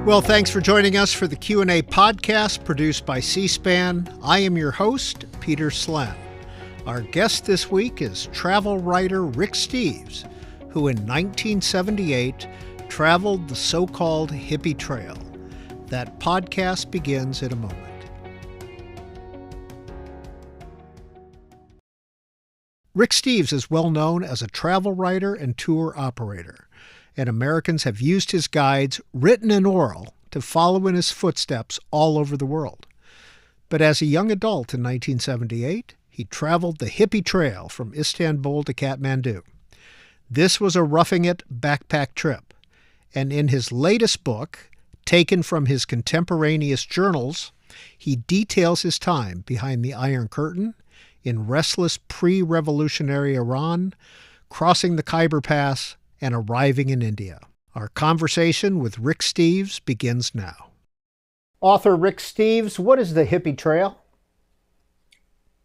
Well, thanks for joining us for the Q&A podcast produced by C-SPAN. I am your host, Peter Slen. Our guest this week is travel writer Rick Steves, who in 1978 traveled the so-called Hippie Trail. That podcast begins in a moment. Rick Steves is well known as a travel writer and tour operator, and Americans have used his guides, written and oral, to follow in his footsteps all over the world. But as a young adult in 1978, he traveled the Hippie Trail from Istanbul to Kathmandu. This was a roughing it backpack trip, and in his latest book, taken from his contemporaneous journals, he details his time behind the Iron Curtain, in restless pre-revolutionary Iran, crossing the Khyber Pass, and arriving in India. Our conversation with Rick Steves begins now. Author Rick Steves, what is the Hippie Trail?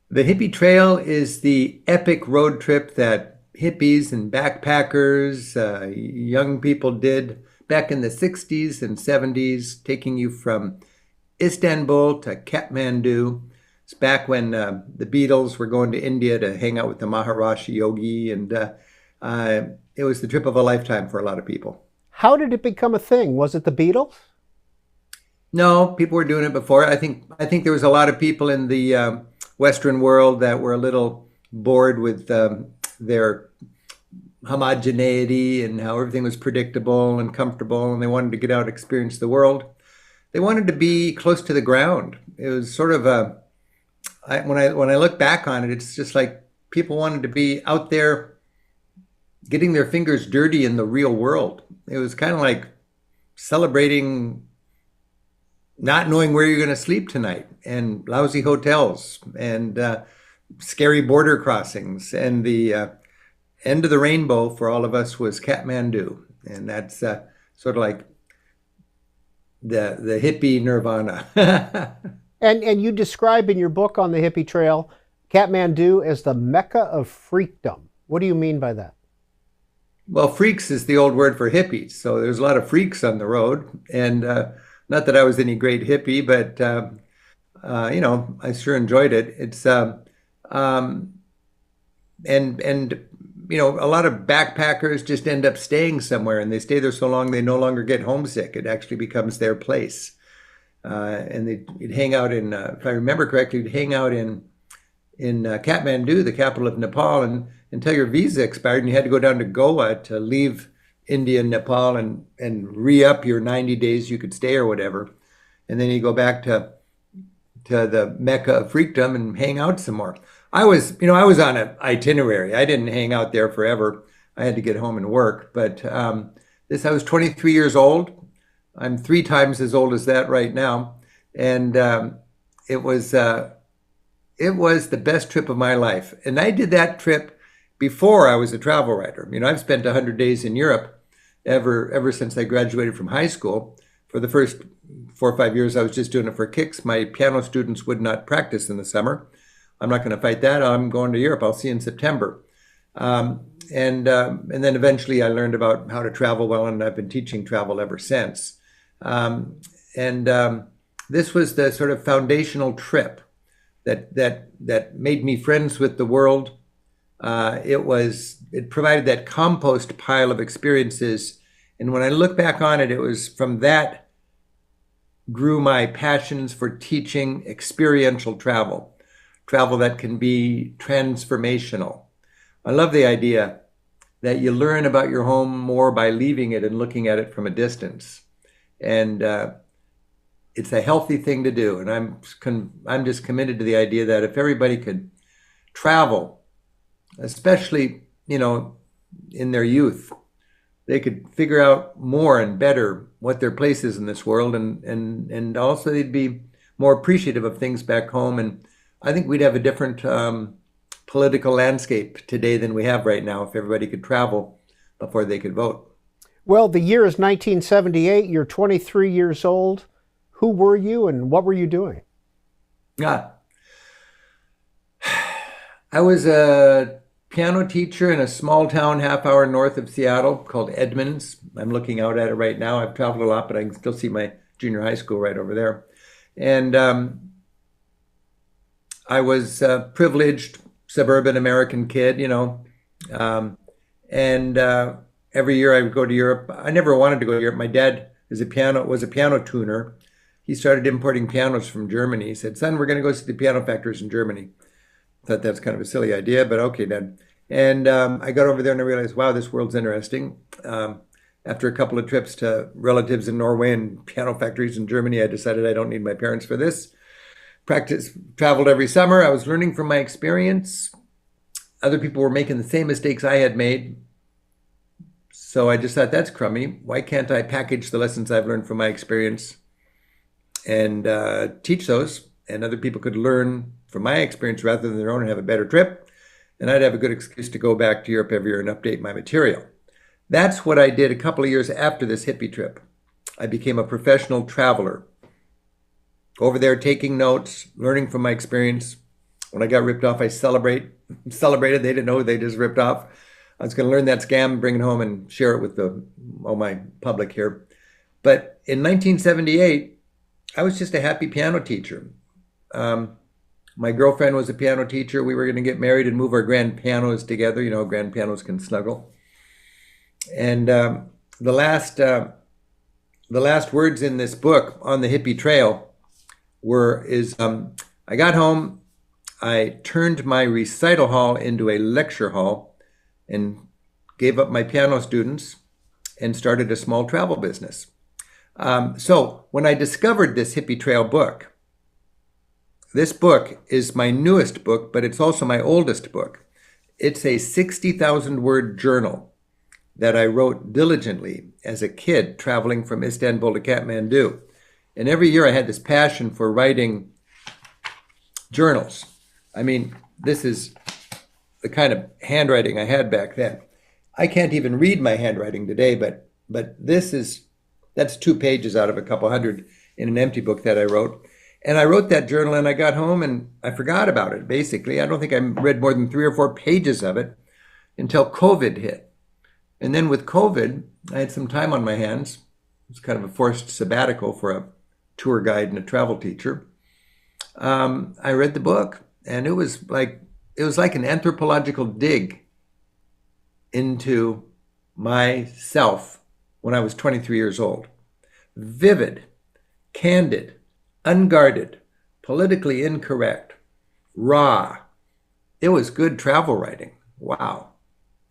The Hippie Trail is the epic road trip that hippies and backpackers, young people did back in the 60s and 70s, taking you from Istanbul to Kathmandu. It's back when the Beatles were going to India to hang out with the Maharishi Yogi, and it was the trip of a lifetime for a lot of people. How did it become a thing? Was it the Beatles? No, people were doing it before. I think there was a lot of people in the Western world that were a little bored with their homogeneity and how everything was predictable and comfortable, and they wanted to get out and experience the world. They wanted to be close to the ground. It was sort of when I look back on it, it's just like people wanted to be out there getting their fingers dirty in the real world. It was kind of like celebrating not knowing where you're going to sleep tonight, and lousy hotels, and scary border crossings. And the end of the rainbow for all of us was Kathmandu. And that's sort of like the hippie nirvana. And you describe in your book on the Hippie Trail, Kathmandu as the Mecca of freakdom. What do you mean by that? Well, freaks is the old word for hippies. So there's a lot of freaks on the road. And not that I was any great hippie, but, I sure enjoyed it. It's, a lot of backpackers just end up staying somewhere, and they stay there so long they no longer get homesick. It actually becomes their place. And you'd hang out in, if I remember correctly, you'd hang out in Kathmandu, the capital of Nepal, until your visa expired, and you had to go down to Goa to leave India and Nepal and re-up your 90 days you could stay or whatever. And then you go back to the Mecca of freakdom and hang out some more. I was on an itinerary. I didn't hang out there forever. I had to get home and work. But I was 23 years old. I'm 3 times as old as that right now. And it was the best trip of my life. And I did that trip before I was a travel writer. I've spent 100 days in Europe ever since I graduated from high school. For the first 4 or 5 years, I was just doing it for kicks. My piano students would not practice in the summer. I'm not going to fight that. I'm going to Europe. I'll see you in September. And then eventually I learned about how to travel well, and I've been teaching travel ever since. This was the sort of foundational trip that made me friends with the world. It provided that compost pile of experiences. And when I look back on it, it was from that grew my passions for teaching experiential travel that can be transformational. I love the idea that you learn about your home more by leaving it and looking at it from a distance. And it's a healthy thing to do. And I'm just committed to the idea that if everybody could travel, especially, in their youth, they could figure out more and better what their place is in this world, and also they'd be more appreciative of things back home. And I think we'd have a different political landscape today than we have right now if everybody could travel before they could vote. Well, the year is 1978. You're 23 years old. Who were you and what were you doing? I was a piano teacher in a small town half hour north of Seattle called Edmonds. I'm looking out at it right now. I've traveled a lot, but I can still see my junior high school right over there. And I was a privileged suburban American kid, and every year I would go to Europe. I never wanted to go to Europe. My dad was a piano tuner. He started importing pianos from Germany. He said, "Son, we're going to go see the piano factories in Germany." Thought that's kind of a silly idea, but okay, Dad. And I got over there and I realized, wow, this world's interesting. After a couple of trips to relatives in Norway and piano factories in Germany, I decided I don't need my parents for this. Traveled every summer. I was learning from my experience. Other people were making the same mistakes I had made. So I just thought, that's crummy. Why can't I package the lessons I've learned from my experience and teach those? And other people could learn from my experience rather than their own and have a better trip. And I'd have a good excuse to go back to Europe every year and update my material. That's what I did a couple of years after this hippie trip. I became a professional traveler. Over there taking notes, learning from my experience. When I got ripped off, I celebrated. They didn't know they just ripped off. I was going to learn that scam, bring it home and share it with all my public here. But in 1978, I was just a happy piano teacher. My girlfriend was a piano teacher. We were going to get married and move our grand pianos together. Grand pianos can snuggle. And the last words in this book on the hippie trail I got home, I turned my recital hall into a lecture hall and gave up my piano students and started a small travel business. So when I discovered this Hippie Trail book, this book is my newest book, but it's also my oldest book. It's a 60,000 word journal that I wrote diligently as a kid traveling from Istanbul to Kathmandu. And every year I had this passion for writing journals. I mean, this is the kind of handwriting I had back then. I can't even read my handwriting today, but that's 2 pages out of a couple hundred in an empty book that I wrote. And I wrote that journal and I got home and I forgot about it, basically. I don't think I read more than 3 or 4 pages of it until COVID hit. And then with COVID, I had some time on my hands. It was kind of a forced sabbatical for a tour guide and a travel teacher. I read the book and it was like an anthropological dig into myself when I was 23 years old. Vivid, candid, unguarded, politically incorrect, raw. It was good travel writing. Wow.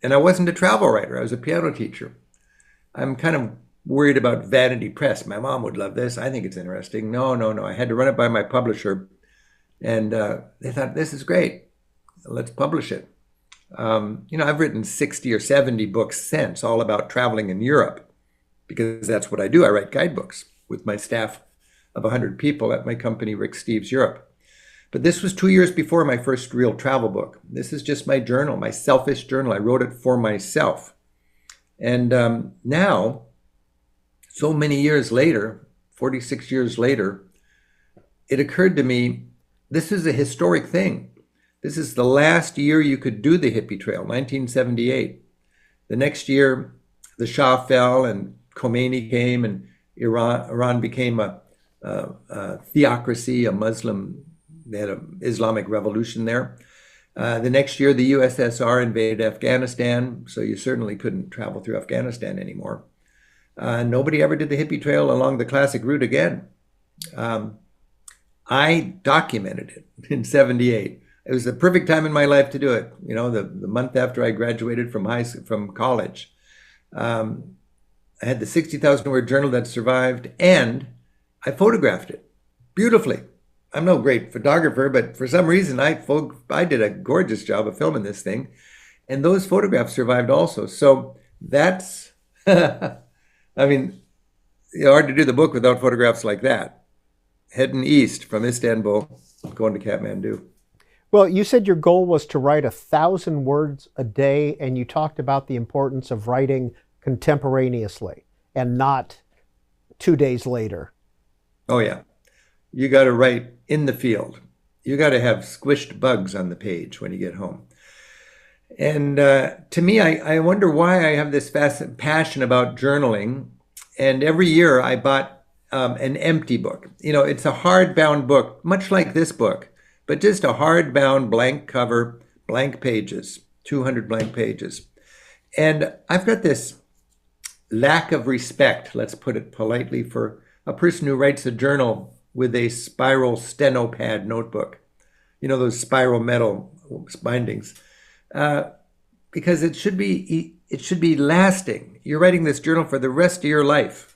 And I wasn't a travel writer. I was a piano teacher. I'm kind of worried about vanity press. My mom would love this. I think it's interesting. No. I had to run it by my publisher. And they thought, this is great. Let's publish it. I've written 60 or 70 books since, all about traveling in Europe, because that's what I do. I write guidebooks with my staff of 100 people at my company, Rick Steves Europe. But this was 2 years before my first real travel book. This is just my journal, my selfish journal. I wrote it for myself. And now, so many years later, 46 years later, it occurred to me, this is a historic thing. This is the last year you could do the Hippie Trail, 1978. The next year, the Shah fell and Khomeini came and Iran became a theocracy, a Muslim, they had an Islamic revolution there. The next year, the USSR invaded Afghanistan, so you certainly couldn't travel through Afghanistan anymore. Nobody ever did the Hippie Trail along the classic route again. I documented it in 78. It was the perfect time in my life to do it. The month after I graduated from college. I had the 60,000 word journal that survived, and I photographed it beautifully. I'm no great photographer, but for some reason I did a gorgeous job of filming this thing, and those photographs survived also. So that's, hard to do the book without photographs like that. Heading east from Istanbul, going to Kathmandu. Well, you said your goal was to write 1,000 words a day, and you talked about the importance of writing contemporaneously and not 2 days later. Oh, yeah. You got to write in the field. You got to have squished bugs on the page when you get home. And to me, I wonder why I have this passion about journaling. And every year I bought an empty book. You know, it's a hardbound book, much like this book, but just a hardbound blank cover, blank pages, 200 blank pages. And I've got this lack of respect, let's put it politely, for a person who writes a journal with a spiral stenopad notebook. You know, those spiral metal bindings. Because it should be lasting. You're writing this journal for the rest of your life.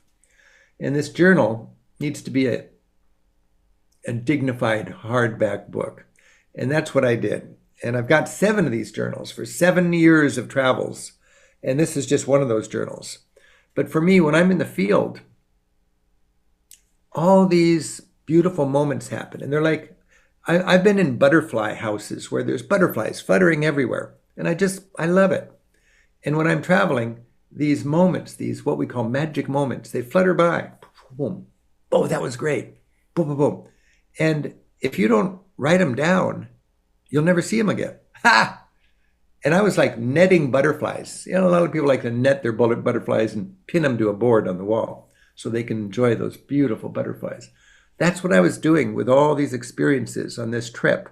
And this journal needs to be a dignified hardback book. And that's what I did. And I've got 7 of these journals for 7 years of travels. And this is just one of those journals. But for me, when I'm in the field, all these beautiful moments happen. And they're like, I've been in butterfly houses where there's butterflies fluttering everywhere. And I love it. And when I'm traveling, these moments, these what we call magic moments, they flutter by. Boom. Oh, that was great. Boom, boom, boom. And if you don't write them down, you'll never see them again. Ha! And I was like netting butterflies. You know, a lot of people like to net their butterflies and pin them to a board on the wall so they can enjoy those beautiful butterflies. That's what I was doing with all these experiences on this trip.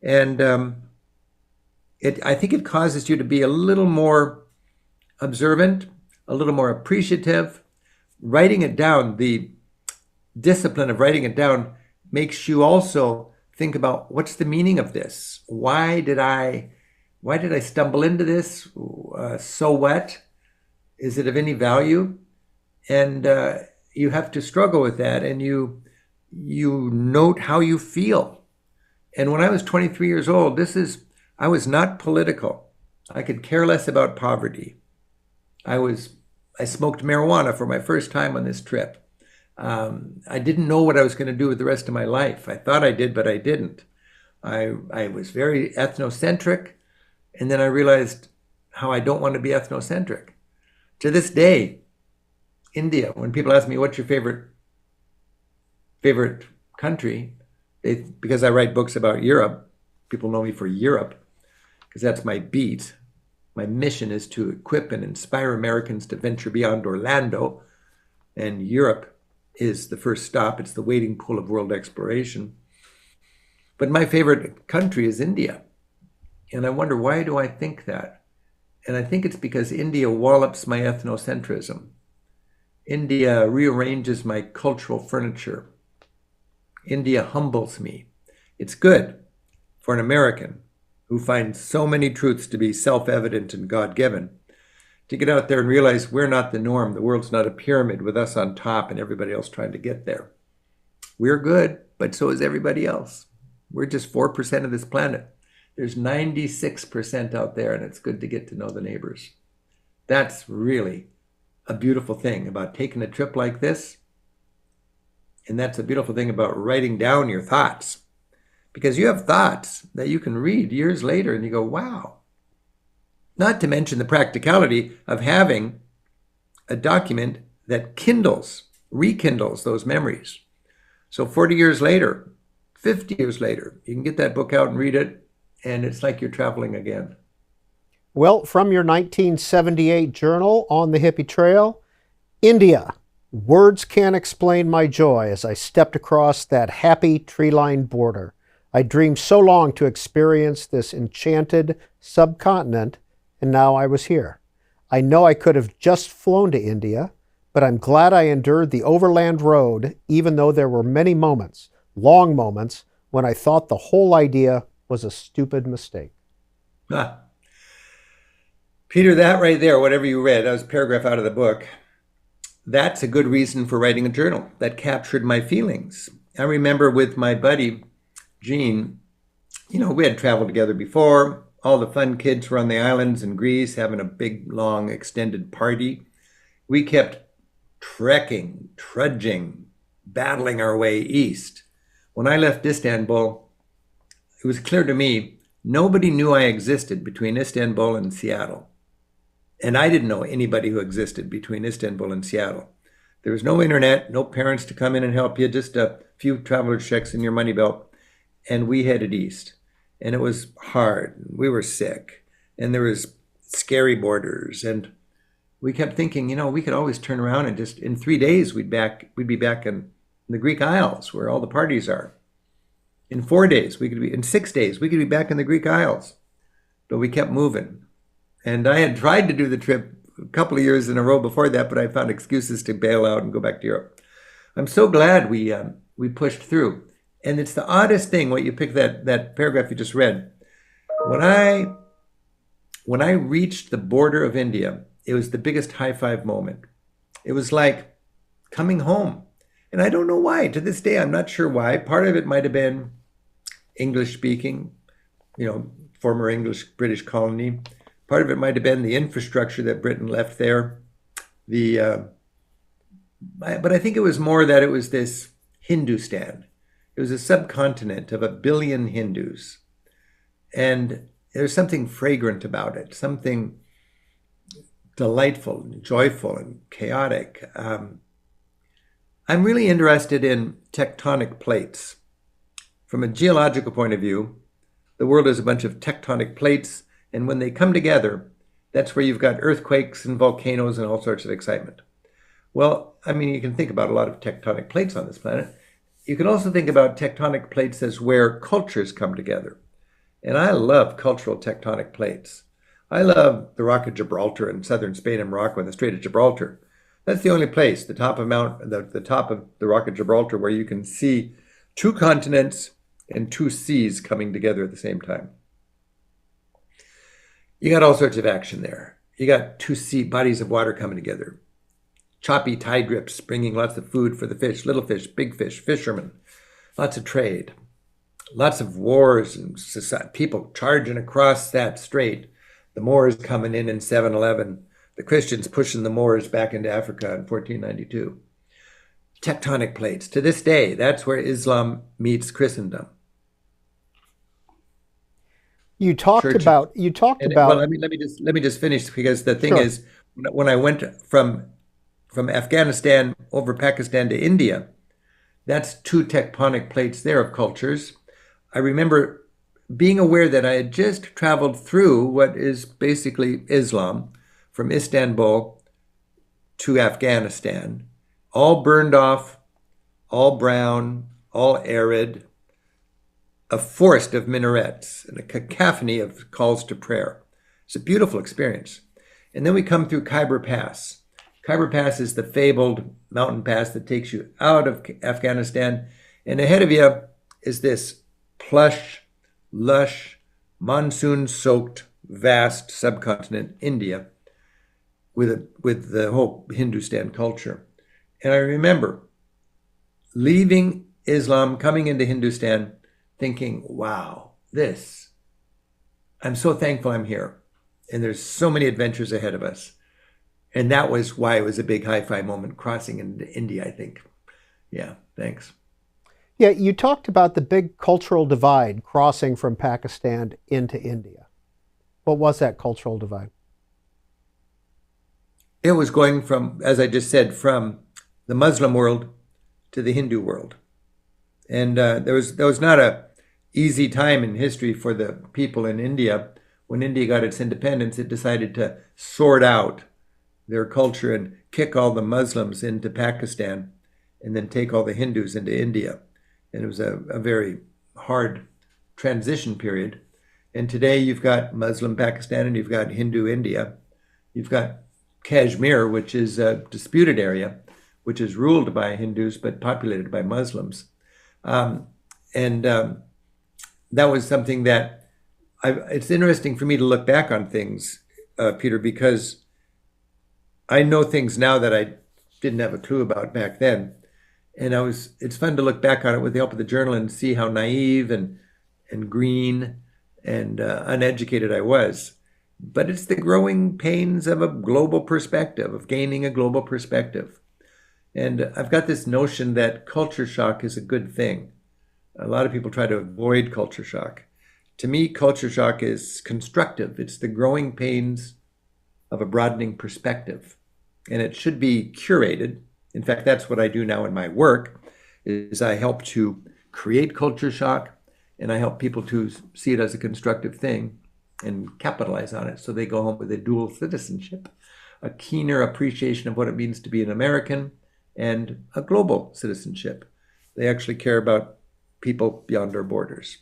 And I think it causes you to be a little more observant, a little more appreciative. Writing it down, the discipline of writing it down makes you also think about what's the meaning of this? Why did I stumble into this? So what? Is it of any value? And you have to struggle with that, and you note how you feel. And when I was 23 years old, I was not political. I could care less about poverty. I smoked marijuana for my first time on this trip. I didn't know what I was going to do with the rest of my life. I thought I did, but I didn't. I was very ethnocentric, and then I realized how I don't want to be ethnocentric. To this day, India, when people ask me, what's your favorite country, because I write books about Europe, people know me for Europe, because that's my beat. My mission is to equip and inspire Americans to venture beyond Orlando, and Europe is the first stop. It's the wading pool of world exploration. But my favorite country is India. And I wonder, why do I think that? And I think it's because India wallops my ethnocentrism. India rearranges my cultural furniture. India humbles me. It's good for an American who finds so many truths to be self-evident and God-given to get out there and realize we're not the norm. The world's not a pyramid with us on top and everybody else trying to get there. We're good, but so is everybody else. We're just 4% of this planet. There's 96% out there, and it's good to get to know the neighbors. That's really a beautiful thing about taking a trip like this. And that's a beautiful thing about writing down your thoughts. Because you have thoughts that you can read years later and you go, wow. Not to mention the practicality of having a document that rekindles those memories. So 40 years later, 50 years later, you can get that book out and read it, and it's like you're traveling again. Well, from your 1978 journal on the Hippie Trail, India. Words can't explain my joy as I stepped across that happy tree-lined border. I dreamed so long to experience this enchanted subcontinent, and now I was here. I know I could have just flown to India, but I'm glad I endured the overland road, even though there were many moments, long moments, when I thought the whole idea was a stupid mistake. Ah. Peter, that right there, whatever you read, that was a paragraph out of the book. That's a good reason for writing a journal that captured my feelings. I remember with my buddy, Jean, we had traveled together before. All the fun kids were on the islands in Greece having a big, long, extended party. We kept trekking, trudging, battling our way east. When I left Istanbul, it was clear to me nobody knew I existed between Istanbul and Seattle. And I didn't know anybody who existed between Istanbul and Seattle. There was no internet, no parents to come in and help you, just a few traveler's checks in your money belt. And we headed east. And it was hard. We were sick. and there was scary borders. And we kept thinking, we could always turn around and just in 3 days we'd be back in the Greek Isles where all the parties are. In 4 days, in 6 days, we could be back in the Greek Isles. But we kept moving. And I had tried to do the trip a couple of years in a row before that, but I found excuses to bail out and go back to Europe. I'm so glad we pushed through. And it's the oddest thing, what you pick that paragraph you just read. When I reached the border of India, it was the biggest high five moment. It was like coming home. And I don't know why. To this day, I'm not sure why. Part of it might have been English speaking, former British colony. Part of it might have been the infrastructure that Britain left there. But I think it was more that it was this Hindustan. It was a subcontinent of 1 billion Hindus. And there's something fragrant about it, something delightful and joyful and chaotic. I'm really interested in tectonic plates. From a geological point of view, the world is a bunch of tectonic plates, and when they come together, that's where you've got earthquakes and volcanoes and all sorts of excitement. Well, you can think about a lot of tectonic plates on this planet. You can also think about tectonic plates as where cultures come together. And I love cultural tectonic plates. I love the Rock of Gibraltar in southern Spain and Morocco and the Strait of Gibraltar. That's the only place, the top of the Rock of Gibraltar, where you can see 2 continents and 2 seas coming together at the same time. You got all sorts of action there. You got 2 bodies of water coming together. Choppy tide drips bringing lots of food for the fish, little fish, big fish, fishermen. Lots of trade. Lots of wars and people charging across that strait. The Moors coming in 711. The Christians pushing the Moors back into Africa in 1492. Tectonic plates. To this day, that's where Islam meets Christendom. You talked about. Well, let me just finish, because the thing is, when I went from Afghanistan over Pakistan to India, that's 2 tectonic plates there of cultures. I remember being aware that I had just traveled through what is basically Islam, from Istanbul to Afghanistan, all burned off, all brown, all arid, a forest of minarets and a cacophony of calls to prayer. It's a beautiful experience. And then we come through Khyber Pass. Khyber Pass is the fabled mountain pass that takes you out of Afghanistan. And ahead of you is this plush, lush, monsoon-soaked, vast subcontinent, India, with the whole Hindustan culture. And I remember leaving Islam, coming into Hindustan, thinking, wow, I'm so thankful I'm here. And there's so many adventures ahead of us. And that was why it was a big hi-fi moment crossing into India, I think. Yeah, thanks. Yeah, you talked about the big cultural divide crossing from Pakistan into India. What was that cultural divide? It was going from, as I just said, from the Muslim world to the Hindu world. And there was not a easy time in history for the people in India. When India got its independence, it decided to sort out their culture and kick all the Muslims into Pakistan and then take all the Hindus into India. And it was a very hard transition period. And today you've got Muslim Pakistan and you've got Hindu India. You've got Kashmir, which is a disputed area, which is ruled by Hindus but populated by Muslims. That was something that it's interesting for me to look back on things, Peter, because I know things now that I didn't have a clue about back then. And it's fun to look back on it with the help of the journal and see how naive and green and uneducated I was. But it's the growing pains of a global perspective, of gaining a global perspective. And I've got this notion that culture shock is a good thing. A lot of people try to avoid culture shock. To me, culture shock is constructive. It's the growing pains of a broadening perspective. And it should be curated. In fact, that's what I do now in my work, is I help to create culture shock, and I help people to see it as a constructive thing. and capitalize on it. So they go home with a dual citizenship, a keener appreciation of what it means to be an American, and a global citizenship. They actually care about people beyond our borders.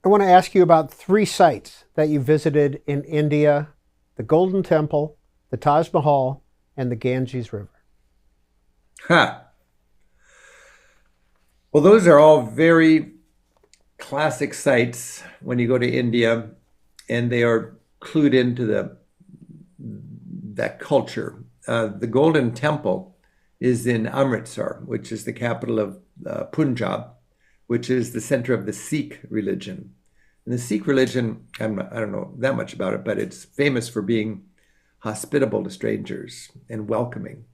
I want to ask you about 3 sites that you visited in India: the Golden Temple, the Taj Mahal, and the Ganges River. Ha! Well, those are all very classic sites when you go to India, and they are clued into that culture. The Golden Temple is in Amritsar, which is the capital of Punjab, which is the center of the Sikh religion. And the Sikh religion, I don't know that much about it, but it's famous for being hospitable to strangers and welcoming.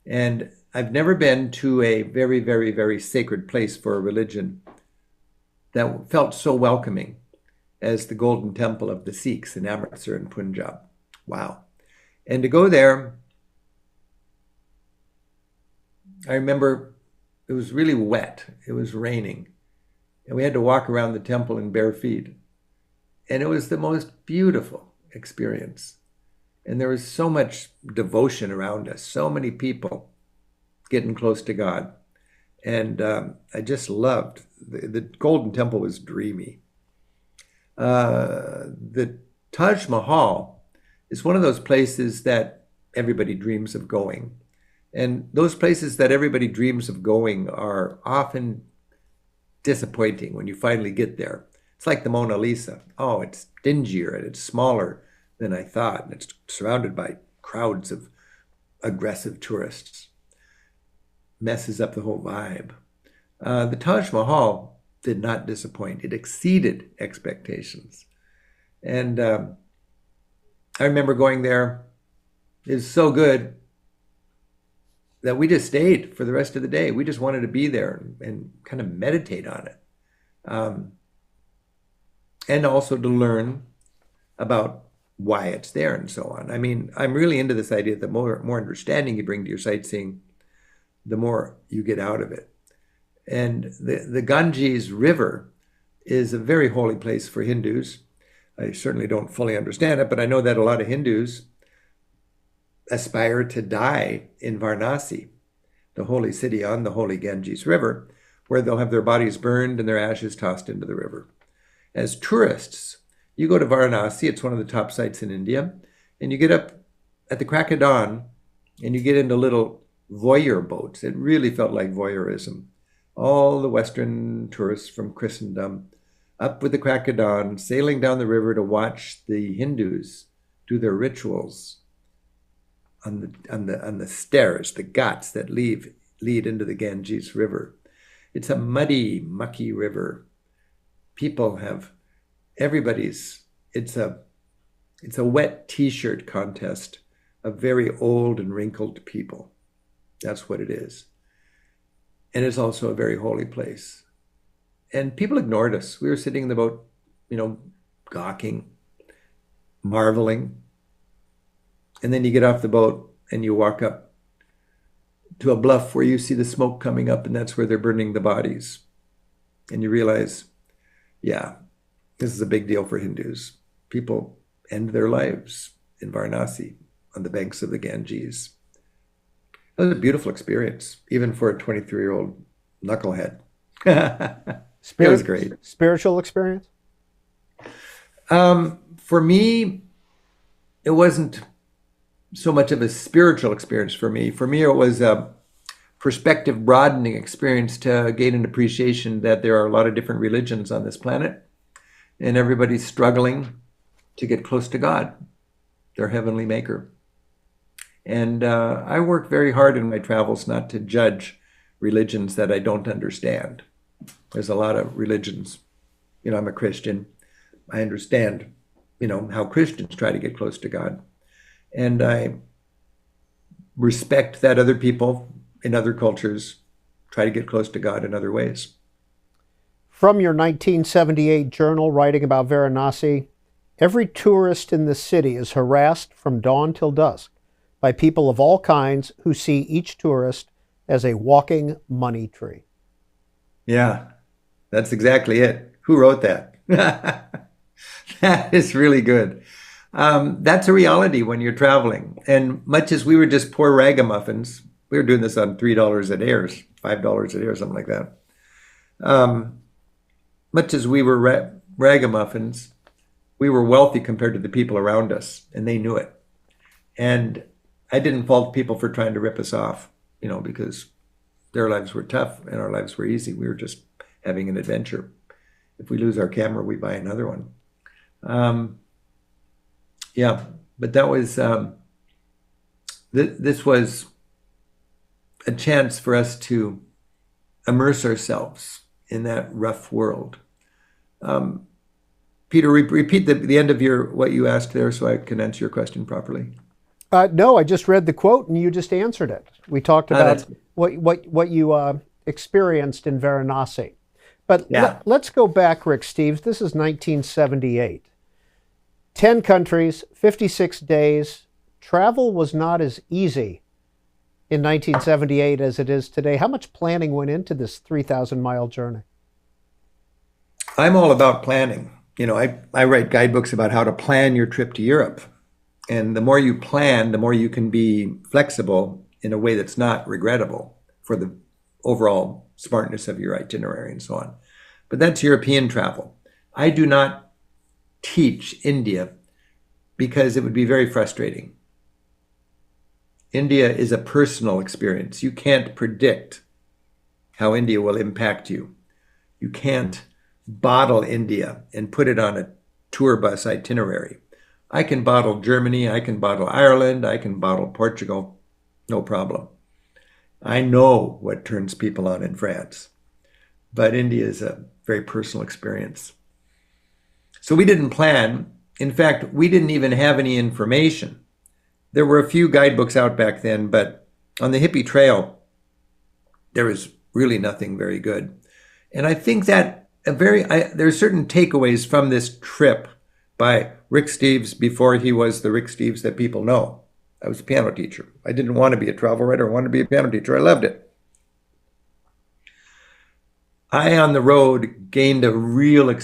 And I've never been to a very, very, very sacred place for a religion that felt so welcoming as the Golden Temple of the Sikhs in Amritsar in Punjab. Wow. And to go there, I remember it was really wet. It was raining. And we had to walk around the temple in bare feet. And it was the most beautiful experience. And there was so much devotion around us, so many people getting close to God. And I just loved, the Golden Temple was dreamy. The Taj Mahal is one of those places that everybody dreams of going. And those places that everybody dreams of going are often disappointing when you finally get there. It's like the Mona Lisa. Oh, it's dingier and it's smaller than I thought. And it's surrounded by crowds of aggressive tourists. Messes up the whole vibe. The Taj Mahal did not disappoint. It exceeded expectations. And I remember going there. It was so good that we just stayed for the rest of the day. We just wanted to be there and kind of meditate on it. And also to learn about why it's there and so on. I mean, I'm really into this idea that the more understanding you bring to your sightseeing, the more you get out of it. And the Ganges River is a very holy place for Hindus. I certainly don't fully understand it, but I know that a lot of Hindus aspire to die in Varanasi, the holy city on the holy Ganges River, where they'll have their bodies burned and their ashes tossed into the river. As tourists, you go to Varanasi, it's one of the top sites in India, and you get up at the crack of dawn and you get into little voyeur boats. It really felt like voyeurism. All the Western tourists from Christendom up with the crack of dawn, sailing down the river to watch the Hindus do their rituals on the stairs, the ghats that lead into the Ganges River. It's a muddy, mucky river. People have it's a wet t-shirt contest of very old and wrinkled people. That's what it is. And it's also a very holy place. And people ignored us. We were sitting in the boat, gawking, marveling. And then you get off the boat and you walk up to a bluff where you see the smoke coming up, and that's where they're burning the bodies. And you realize, yeah, this is a big deal for Hindus. People end their lives in Varanasi on the banks of the Ganges. It was a beautiful experience, even for a 23-year-old knucklehead. It was great. Spiritual experience? For me, it wasn't so much of a spiritual experience for me. For me, it was a perspective broadening experience to gain an appreciation that there are a lot of different religions on this planet, and everybody's struggling to get close to God, their heavenly maker. And I work very hard in my travels not to judge religions that I don't understand. There's a lot of religions. I'm a Christian. I understand, how Christians try to get close to God. And I respect that other people in other cultures try to get close to God in other ways. From your 1978 journal writing about Varanasi, every tourist in the city is harassed from dawn till dusk by people of all kinds who see each tourist as a walking money tree. Yeah, that's exactly it. Who wrote that? That is really good. That's a reality when you're traveling. And much as we were just poor ragamuffins, we were doing this on $3 a day or $5 a day or something like that. Much as we were ragamuffins, we were wealthy compared to the people around us, and they knew it. And I didn't fault people for trying to rip us off, because their lives were tough and our lives were easy. We were just having an adventure. If we lose our camera, we buy another one. Yeah, but that was, this was a chance for us to immerse ourselves in that rough world. Peter, repeat the end of what you asked there so I can answer your question properly. No, I just read the quote and you just answered it. We talked about what you experienced in Varanasi. But let's go back, Rick Steves. This is 1978. 10 countries, 56 days. Travel was not as easy in 1978 as it is today. How much planning went into this 3,000-mile journey? I'm all about planning. I write guidebooks about how to plan your trip to Europe. And the more you plan, the more you can be flexible in a way that's not regrettable for the overall smartness of your itinerary and so on. But that's European travel. I do not teach India because it would be very frustrating. India is a personal experience. You can't predict how India will impact you. You can't bottle India and put it on a tour bus itinerary. I can bottle Germany, I can bottle Ireland, I can bottle Portugal, no problem. I know what turns people on in France, but India is a very personal experience. So we didn't plan. In fact, we didn't even have any information. There were a few guidebooks out back then, but on the Hippie Trail, there was really nothing very good. And I think that there are certain takeaways from this trip by Rick Steves before he was the Rick Steves that people know. I was a piano teacher. I didn't want to be a travel writer. I wanted to be a piano teacher. I loved it. I, on the road, gained a real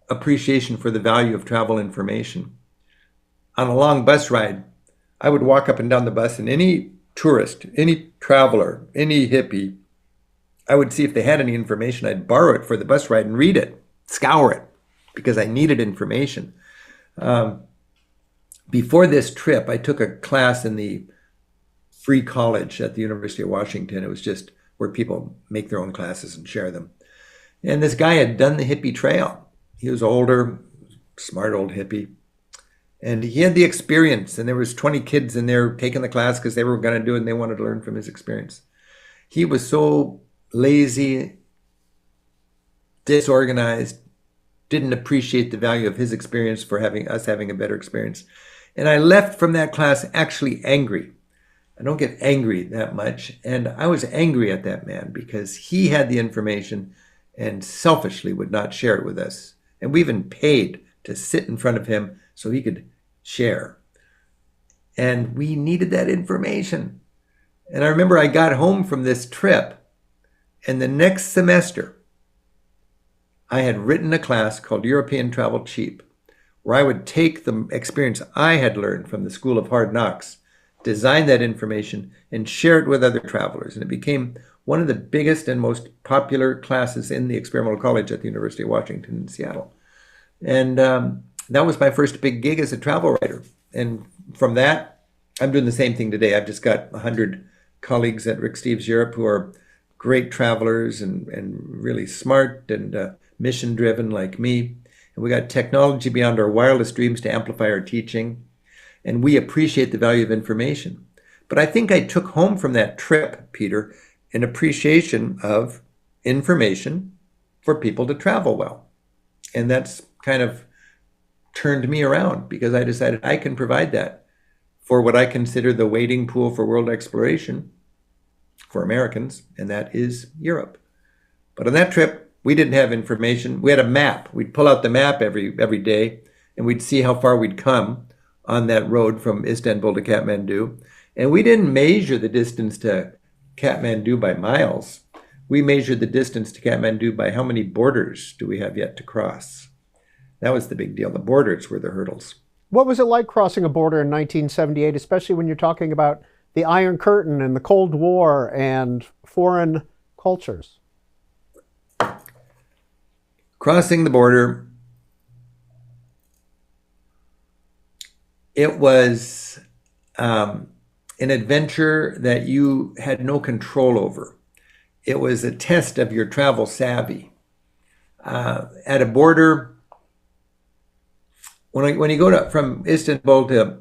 appreciation for the value of travel information. On a long bus ride, I would walk up and down the bus, and any tourist, any traveler, any hippie, I would see if they had any information. I'd borrow it for the bus ride and read it, scour it, because I needed information. Before this trip, I took a class in the free college at the University of Washington. It was just where people make their own classes and share them. And this guy had done the Hippie Trail. He was older, smart old hippie. And he had the experience, and there was 20 kids in there taking the class because they were going to do it and they wanted to learn from his experience. He was so lazy, disorganized, didn't appreciate the value of his experience for us having a better experience. And I left from that class actually angry. I don't get angry that much. And I was angry at that man because he had the information and selfishly would not share it with us. And we even paid to sit in front of him so he could share. And we needed that information. And I remember I got home from this trip, and the next semester, I had written a class called European Travel Cheap, where I would take the experience I had learned from the School of Hard Knocks, design that information, and share it with other travelers. And it became one of the biggest and most popular classes in the experimental college at the University of Washington in Seattle. And that was my first big gig as a travel writer. And from that, I'm doing the same thing today. I've just got 100 colleagues at Rick Steves Europe who are great travelers and really smart and mission-driven like me. And we got technology beyond our wildest dreams to amplify our teaching. And we appreciate the value of information. But I think I took home from that trip, Peter, an appreciation of information for people to travel well. And that's kind of turned me around because I decided I can provide that for what I consider the wading pool for world exploration for Americans, and that is Europe. But on that trip, we didn't have information. We had a map. We'd pull out the map every day, and we'd see how far we'd come on that road from Istanbul to Kathmandu. And we didn't measure the distance to Kathmandu by miles. We measured the distance to Kathmandu by how many borders do we have yet to cross. That was the big deal. The borders were the hurdles. What was it like crossing a border in 1978, especially when you're talking about the Iron Curtain and the Cold War and foreign cultures? Crossing the border, it was an adventure that you had no control over. It was a test of your travel savvy. At a border, when you go from Istanbul to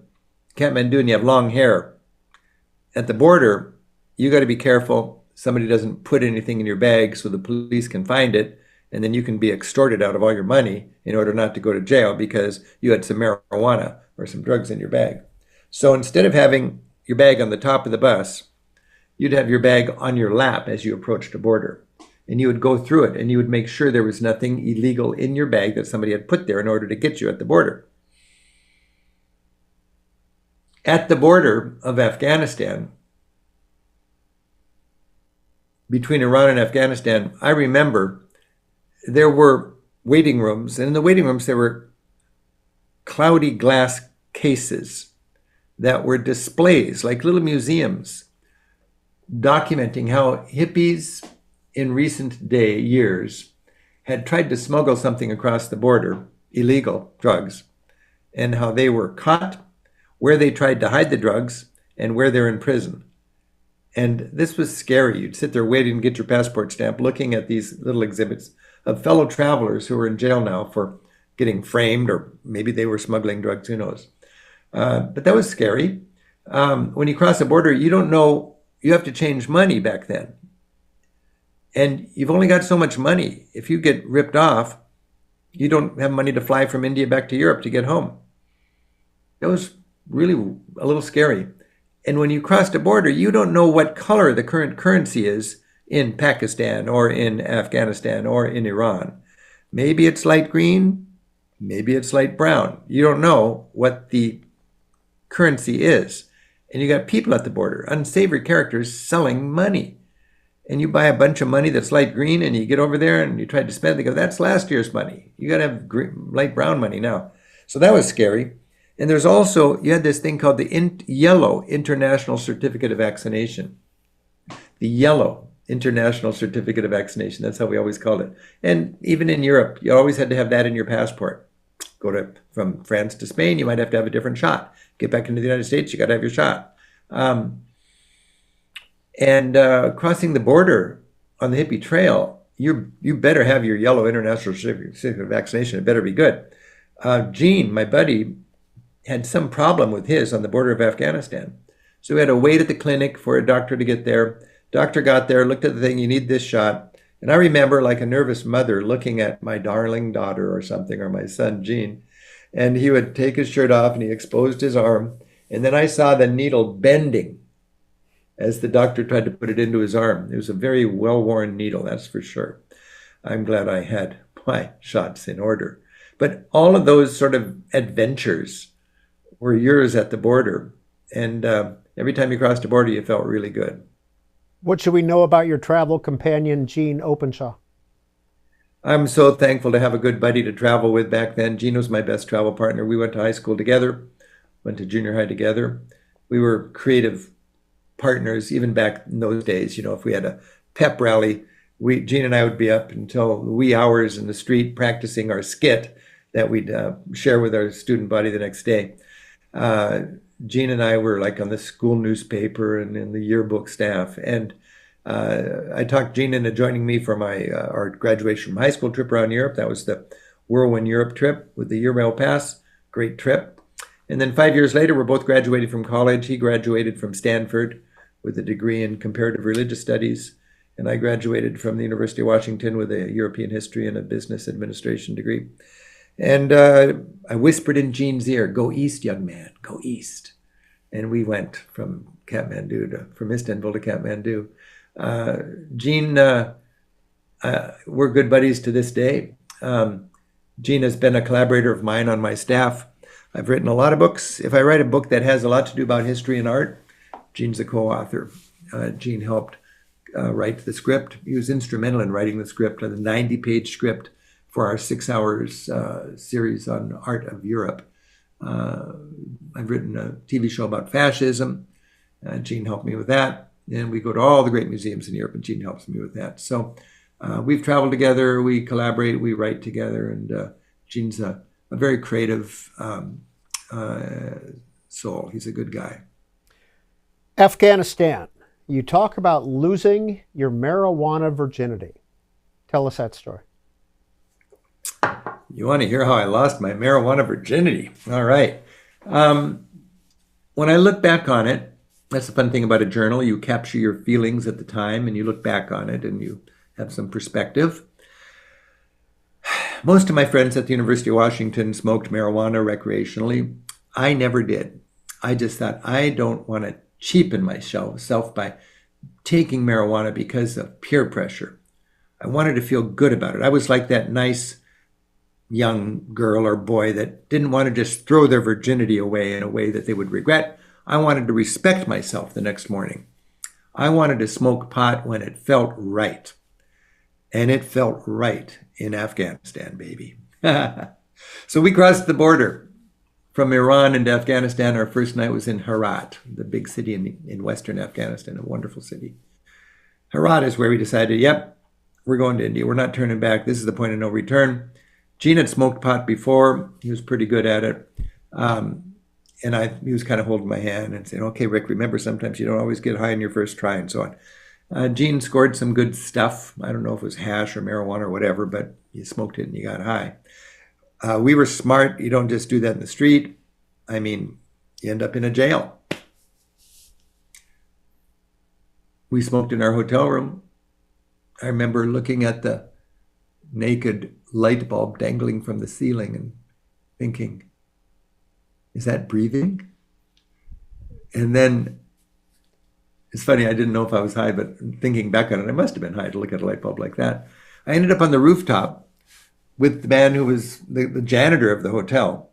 Kathmandu and you have long hair, at the border, you got to be careful somebody doesn't put anything in your bag so the police can find it, and then you can be extorted out of all your money in order not to go to jail because you had some marijuana or some drugs in your bag. So instead of having your bag on the top of the bus, you'd have your bag on your lap as you approached a border. And you would go through it and you would make sure there was nothing illegal in your bag that somebody had put there in order to get you at the border. At the border of Afghanistan, between Iran and Afghanistan, I remember there were waiting rooms, and in the waiting rooms there were cloudy glass cases that were displays, like little museums, documenting how hippies in recent years had tried to smuggle something across the border, illegal drugs, and how they were caught, where they tried to hide the drugs, and where they're in prison. And this was scary. You'd sit there waiting to get your passport stamp, looking at these little exhibits of fellow travelers who are in jail now for getting framed, or maybe they were smuggling drugs, who knows. But that was scary. When you cross the border, you don't know, you have to change money back then. And you've only got so much money. If you get ripped off, you don't have money to fly from India back to Europe to get home. That was really a little scary. And when you cross the border, you don't know what color the current currency is in Pakistan or in Afghanistan or in Iran. Maybe it's light green, maybe it's light brown. You don't know what the currency is. And you got people at the border, unsavory characters selling money. And you buy a bunch of money that's light green and you get over there and you try to spend it. They go, that's last year's money. You got to have light brown money now. So that was scary. And there's also, you had this thing called the yellow International Certificate of Vaccination. The yellow International Certificate of Vaccination. That's how we always called it. And even in Europe, you always had to have that in your passport. From France to Spain, you might have to have a different shot. Get back into the United States, you got to have your shot. Crossing the border on the Hippie Trail, you better have your yellow International Certificate of Vaccination. It better be good. Jean, my buddy, had some problem with his on the border of Afghanistan. So we had to wait at the clinic for a doctor to get there. Doctor got there, looked at the thing, you need this shot. And I remember, like a nervous mother, looking at my darling daughter or something, or my son, Jean, and he would take his shirt off and he exposed his arm. And then I saw the needle bending as the doctor tried to put it into his arm. It was a very well-worn needle, that's for sure. I'm glad I had my shots in order. But all of those sort of adventures were yours at the border. And every time you crossed the border, you felt really good. What should we know about your travel companion, Jean Openshaw? I'm so thankful to have a good buddy to travel with back then. Jean was my best travel partner. We went to high school together, went to junior high together. We were creative partners even back in those days. You know, if we had a pep rally, Jean and I would be up until the wee hours in the street practicing our skit that we'd share with our student body the next day. Jean and I were like on the school newspaper and in the yearbook staff. And I talked Jean into joining me for our graduation from high school trip around Europe. That was the Whirlwind Europe trip with the Eurail Pass. Great trip. And then 5 years later, we're both graduated from college. He graduated from Stanford with a degree in comparative religious studies. And I graduated from the University of Washington with a European history and a business administration degree. And I whispered in Jean's ear, go east, young man, go east. And we went from Istanbul to Kathmandu. Jean, we're good buddies to this day. Jean has been a collaborator of mine on my staff. I've written a lot of books. If I write a book that has a lot to do about history and art, Jean's a co-author. Jean helped write the script. He was instrumental in writing the script, the 90-page script for our 6 hours series on art of Europe. I've written a TV show about fascism. Jean helped me with that. And we go to all the great museums in Europe, and Jean helps me with that. So we've traveled together, we collaborate, we write together, and Jean's a very creative soul. He's a good guy. Afghanistan. You talk about losing your marijuana virginity. Tell us that story. You want to hear how I lost my marijuana virginity? All right. When I look back on it, that's the fun thing about a journal. You capture your feelings at the time and you look back on it and you have some perspective. Most of my friends at the University of Washington smoked marijuana recreationally. I never did. I just thought, I don't want to cheapen myself by taking marijuana because of peer pressure. I wanted to feel good about it. I was like that nice young girl or boy that didn't want to just throw their virginity away in a way that they would regret. I wanted to respect myself the next morning. I wanted to smoke pot when it felt right. And it felt right in Afghanistan, baby. So we crossed the border from Iran into Afghanistan. Our first night was in Herat, the big city in western Afghanistan, a wonderful city. Herat is where we decided, yep, we're going to India. We're not turning back. This is the point of no return. Jean had smoked pot before. He was pretty good at it. He was kind of holding my hand and saying, okay, Rick, remember sometimes you don't always get high in your first try and so on. Jean scored some good stuff. I don't know if it was hash or marijuana or whatever, but you smoked it and you got high. We were smart. You don't just do that in the street. I mean, you end up in a jail. We smoked in our hotel room. I remember looking at the naked light bulb dangling from the ceiling and thinking, is that breathing? And then, it's funny, I didn't know if I was high, but thinking back on it, I must have been high to look at a light bulb like that. I ended up on the rooftop with the man who was the janitor of the hotel.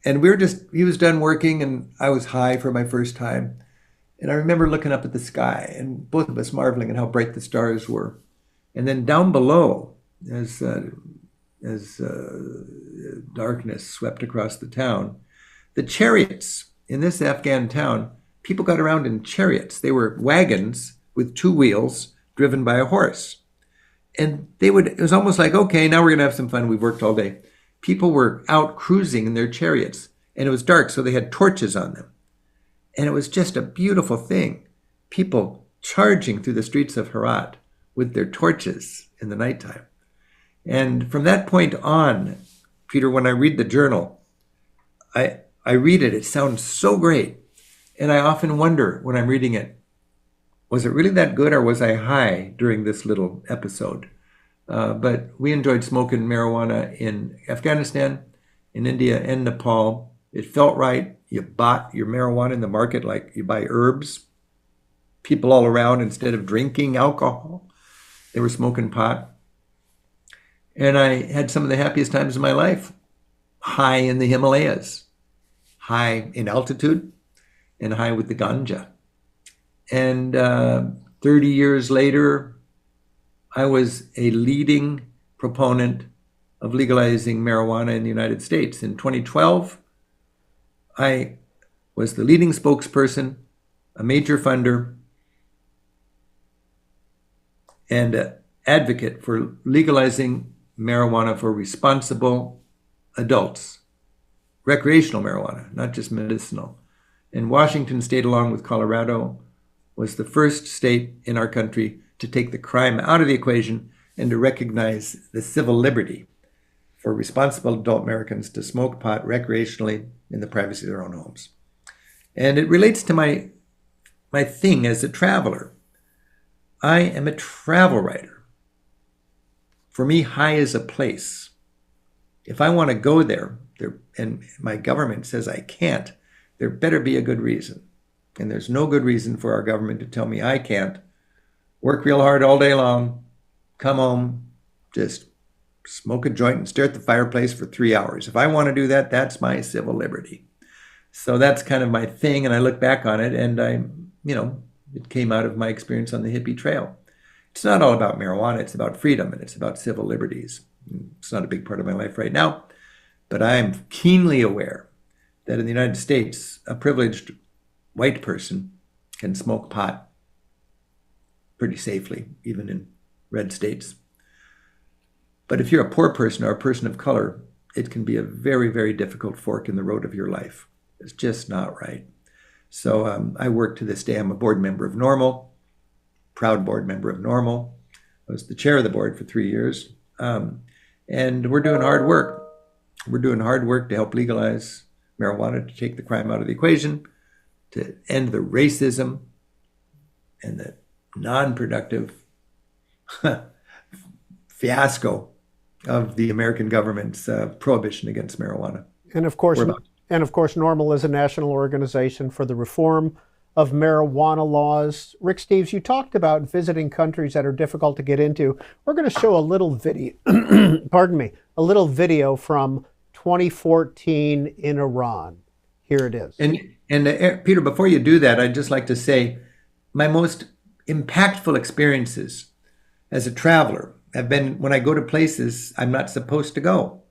And he was done working and I was high for my first time. And I remember looking up at the sky and both of us marveling at how bright the stars were. And then down below, as darkness swept across the town, the chariots in this Afghan town, people got around in chariots. They were wagons with two wheels driven by a horse. And it was almost like, okay, now we're going to have some fun. We've worked all day. People were out cruising in their chariots and it was dark, so they had torches on them. And it was just a beautiful thing. People charging through the streets of Herat with their torches in the nighttime. And from that point on, Peter, when I read the journal, I read it, it sounds so great. And I often wonder when I'm reading it, was it really that good or was I high during this little episode? But we enjoyed smoking marijuana in Afghanistan, in India, and Nepal. It felt right. You bought your marijuana in the market like you buy herbs. People all around, instead of drinking alcohol, they were smoking pot. And I had some of the happiest times of my life, high in the Himalayas, high in altitude, and high with the ganja. And 30 years later, I was a leading proponent of legalizing marijuana in the United States. In 2012, I was the leading spokesperson, a major funder, and an advocate for legalizing marijuana for responsible adults, recreational marijuana, not just medicinal. And Washington State, along with Colorado, was the first state in our country to take the crime out of the equation and to recognize the civil liberty for responsible adult Americans to smoke pot recreationally in the privacy of their own homes. And it relates to my thing as a traveler. I am a travel writer. For me, high is a place. If I want to go there, and my government says I can't, there better be a good reason. And there's no good reason for our government to tell me I can't. Work real hard all day long, come home, just smoke a joint and stare at the fireplace for 3 hours. If I want to do that, that's my civil liberty. So that's kind of my thing, and I look back on it, and it came out of my experience on the Hippie Trail. It's not all about marijuana, it's about freedom, and it's about civil liberties. It's not a big part of my life right now, but I am keenly aware that in the United States, a privileged white person can smoke pot pretty safely, even in red states. But if you're a poor person or a person of color, it can be a very, very difficult fork in the road of your life. It's just not right. So I work to this day. I'm a board member of Normal, proud board member of Normal. I was the chair of the board for 3 years. And we're doing hard work. We're doing hard work to help legalize marijuana, to take the crime out of the equation, to end the racism and the non-productive fiasco of the American government's prohibition against marijuana. And of course, Normal is a national organization for the reform of marijuana laws. Rick Steves, you talked about visiting countries that are difficult to get into. We're going to show a little video, pardon me, a little video from 2014 in Iran. Here it is. And Peter, before you do that, I'd just like to say my most impactful experiences as a traveler have been when I go to places I'm not supposed to go,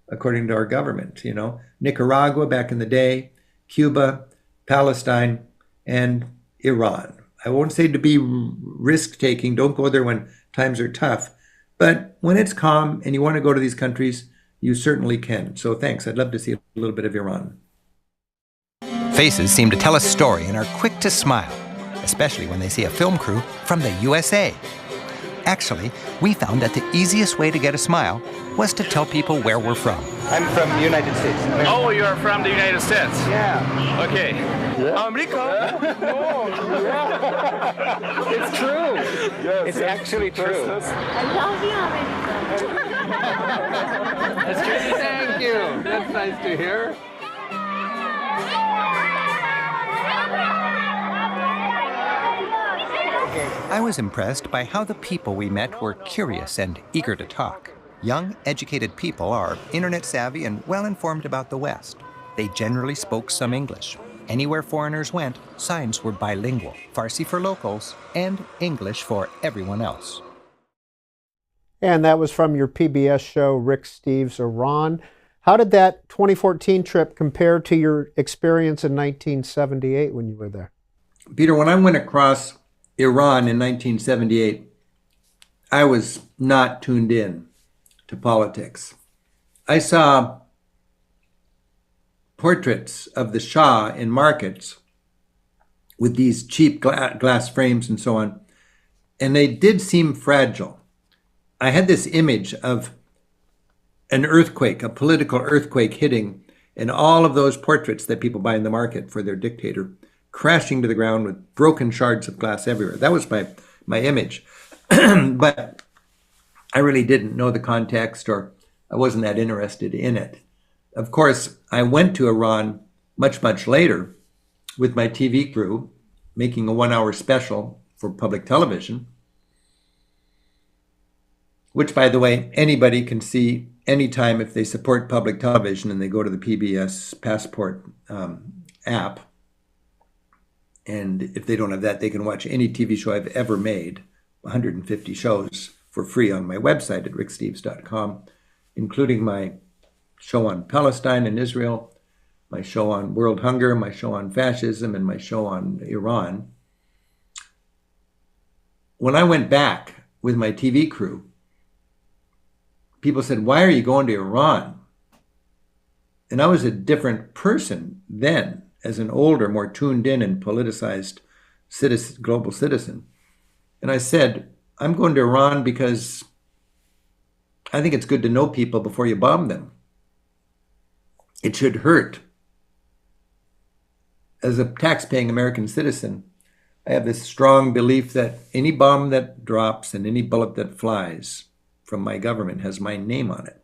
according to our government. You know, Nicaragua back in the day, Cuba, Palestine, and Iran. I won't say to be risk-taking. Don't go there when times are tough. But when it's calm and you want to go to these countries, you certainly can. So thanks. I'd love to see a little bit of Iran. Faces seem to tell a story and are quick to smile, especially when they see a film crew from the USA. Actually, we found that the easiest way to get a smile was to tell people where we're from. I'm from the United States. Oh, you're from the United States? Yeah. Okay. Yeah. America? No. Yeah. It's true. Yes, it's actually true. I love you, America. That's true. Thank you. That's nice to hear. I was impressed by how the people we met were curious and eager to talk. Young, educated people are internet savvy and well-informed about the West. They generally spoke some English. Anywhere foreigners went, signs were bilingual, Farsi for locals, and English for everyone else. And that was from your PBS show, Rick Steves, Iran. How did that 2014 trip compare to your experience in 1978 when you were there? Peter, when I went across Iran in 1978, I was not tuned in to politics. I saw portraits of the Shah in markets with these cheap glass frames and so on, and they did seem fragile. I had this image of an earthquake, a political earthquake hitting, and all of those portraits that people buy in the market for their dictator crashing to the ground with broken shards of glass everywhere. That was my image. But I really didn't know the context, or I wasn't that interested in it. Of course, I went to Iran much, much later with my TV crew, making a 1-hour special for public television, which, by the way, anybody can see anytime if they support public television and they go to the PBS Passport app. And if they don't have that, they can watch any TV show I've ever made, 150 shows, for free on my website at ricksteves.com, including my show on Palestine and Israel, my show on world hunger, my show on fascism, and my show on Iran. When I went back with my TV crew, people said, "Why are you going to Iran?" And I was a different person then, as an older, more tuned in and politicized global citizen. And I said, I'm going to Iran because I think it's good to know people before you bomb them. It should hurt. As a tax-paying American citizen, I have this strong belief that any bomb that drops and any bullet that flies from my government has my name on it.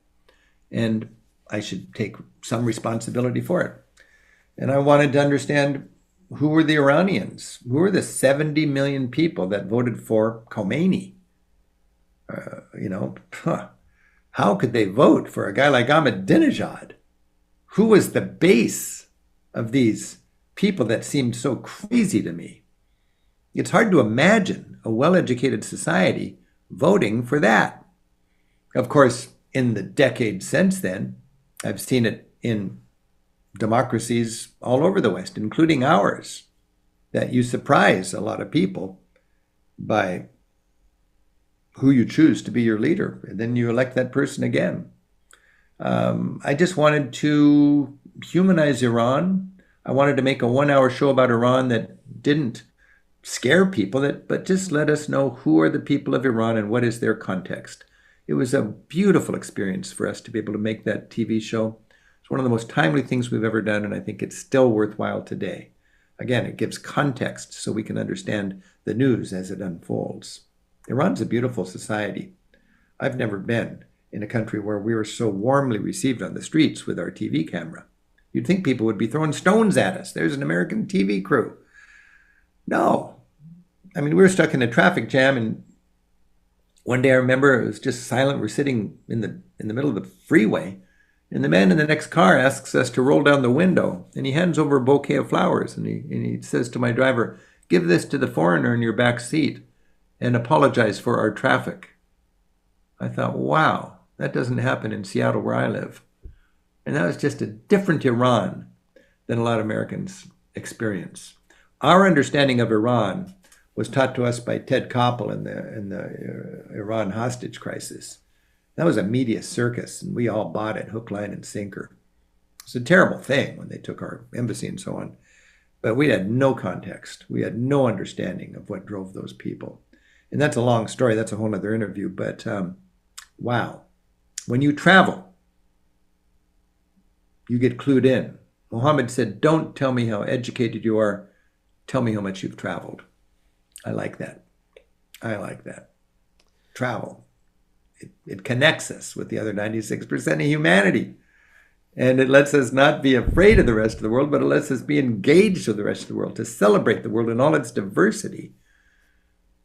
And I should take some responsibility for it. And I wanted to understand, who were the Iranians? Who were the 70 million people that voted for Khomeini? How could they vote for a guy like Ahmadinejad? Who was the base of these people that seemed so crazy to me? It's hard to imagine a well-educated society voting for that. Of course, in the decades since then, I've seen it in democracies all over the West, including ours, that you surprise a lot of people by who you choose to be your leader, and then you elect that person again. I just wanted to humanize Iran. I wanted to make a 1-hour show about Iran that didn't scare people, but just let us know who are the people of Iran and what is their context. It was a beautiful experience for us to be able to make that TV show. It's one of the most timely things we've ever done, and I think it's still worthwhile today. Again, it gives context so we can understand the news as it unfolds. Iran's a beautiful society. I've never been in a country where we were so warmly received on the streets with our TV camera. You'd think people would be throwing stones at us. There's an American TV crew. No. I mean, we were stuck in a traffic jam, and one day I remember it was just silent. We're sitting in the middle of the freeway, and the man in the next car asks us to roll down the window, and he hands over a bouquet of flowers, and he says to my driver, "Give this to the foreigner in your back seat and apologize for our traffic." I thought, wow, that doesn't happen in Seattle where I live. And that was just a different Iran than a lot of Americans experience. Our understanding of Iran was taught to us by Ted Koppel in the Iran hostage crisis. That was a media circus, and we all bought it hook, line, and sinker. It's a terrible thing when they took our embassy and so on. But we had no context. We had no understanding of what drove those people. And that's a long story. That's a whole other interview. But wow, when you travel, you get clued in. Muhammad said, "Don't tell me how educated you are. Tell me how much you've traveled." I like that. I like that. Travel. It connects us with the other 96% of humanity. And it lets us not be afraid of the rest of the world, but it lets us be engaged with the rest of the world, to celebrate the world in all its diversity.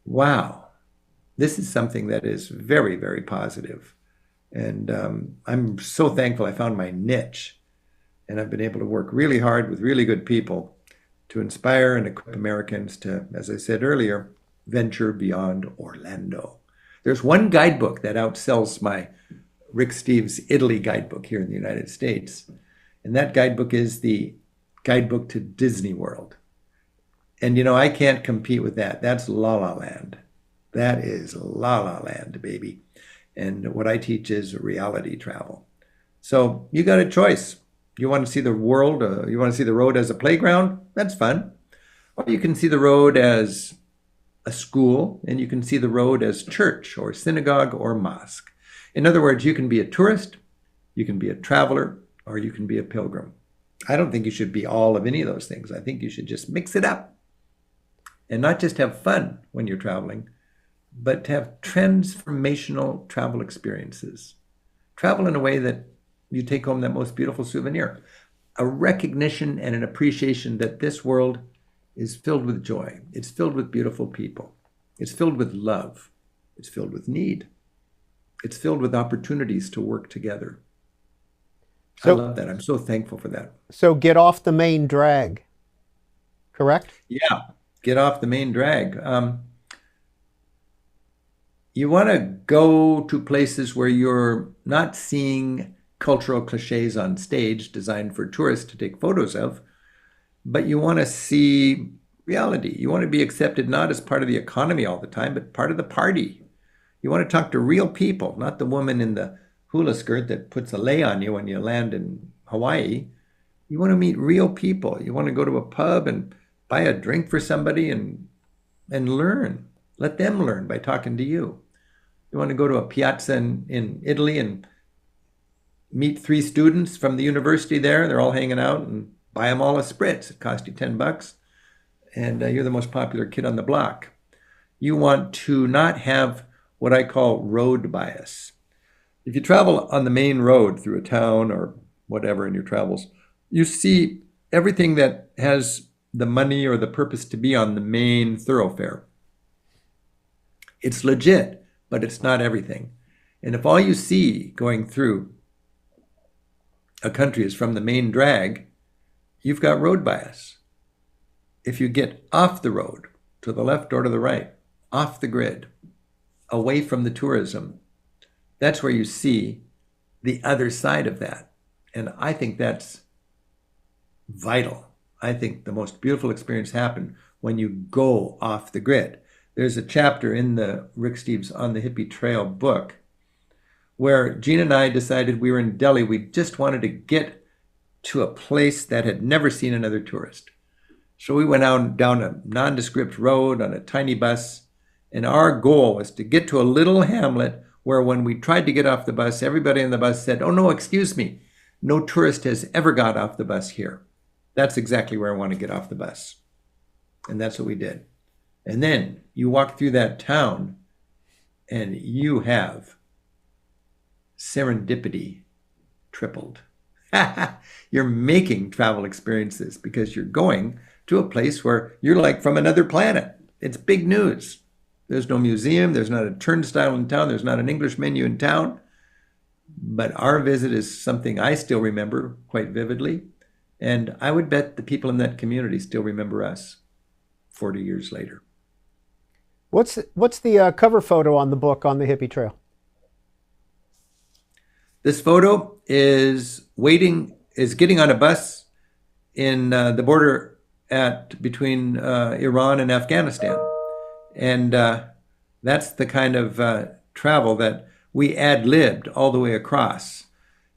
Wow. This is something that is very, very positive. And I'm so thankful I found my niche. And I've been able to work really hard with really good people to inspire and equip Americans to, as I said earlier, venture beyond Orlando. There's one guidebook that outsells my Rick Steves Italy guidebook here in the United States. And that guidebook is the guidebook to Disney World. And you know, I can't compete with that. That's La La Land. That is La La Land, baby. And what I teach is reality travel. So you got a choice. You want to see the world, you want to see the road as a playground? That's fun. Or you can see the road as a school, and you can see the road as church or synagogue or mosque. In other words, you can be a tourist, you can be a traveler, or you can be a pilgrim. I don't think you should be all of any of those things. I think you should just mix it up and not just have fun when you're traveling, but to have transformational travel experiences. Travel in a way that you take home that most beautiful souvenir, a recognition and an appreciation that this world is filled with joy. It's filled with beautiful people. It's filled with love. It's filled with need. It's filled with opportunities to work together. I love that. I'm so thankful for that. So get off the main drag, correct? Yeah, get off the main drag. You want to go to places where you're not seeing cultural cliches on stage designed for tourists to take photos of, but you want to see reality. You want to be accepted not as part of the economy all the time, but part of the party. You want to talk to real people, not the woman in the hula skirt that puts a lei on you when you land in Hawaii. You want to meet real people. You want to go to a pub and buy a drink for somebody and learn. Let them learn by talking to you. You want to go to a piazza in Italy and meet 3 students from the university there. They're all hanging out, and buy them all a spritz. It costs you $10, and you're the most popular kid on the block. You want to not have what I call road bias. If you travel on the main road through a town or whatever in your travels, you see everything that has the money or the purpose to be on the main thoroughfare. It's legit, but it's not everything. And if all you see going through a country is from the main drag, you've got road bias. If you get off the road, to the left or to the right, off the grid, away from the tourism, that's where you see the other side of that. And I think that's vital. I think the most beautiful experience happens when you go off the grid. There's a chapter in the Rick Steves on the Hippie Trail book where Jean and I decided we were in Delhi. We just wanted to get to a place that had never seen another tourist. So we went out down a nondescript road on a tiny bus, and our goal was to get to a little hamlet where when we tried to get off the bus, everybody on the bus said, "Oh no, excuse me, no tourist has ever got off the bus here." That's exactly where I want to get off the bus. And that's what we did. And then you walk through that town and you have serendipity tripled. You're making travel experiences because you're going to a place where you're like from another planet. It's big news. There's no museum. There's not a turnstile in town. There's not an English menu in town. But our visit is something I still remember quite vividly. And I would bet the people in that community still remember us 40 years later. What's the cover photo on the book on the Hippie Trail? This photo is getting on a bus in the border between Iran and Afghanistan. And that's the kind of travel that we ad-libbed all the way across.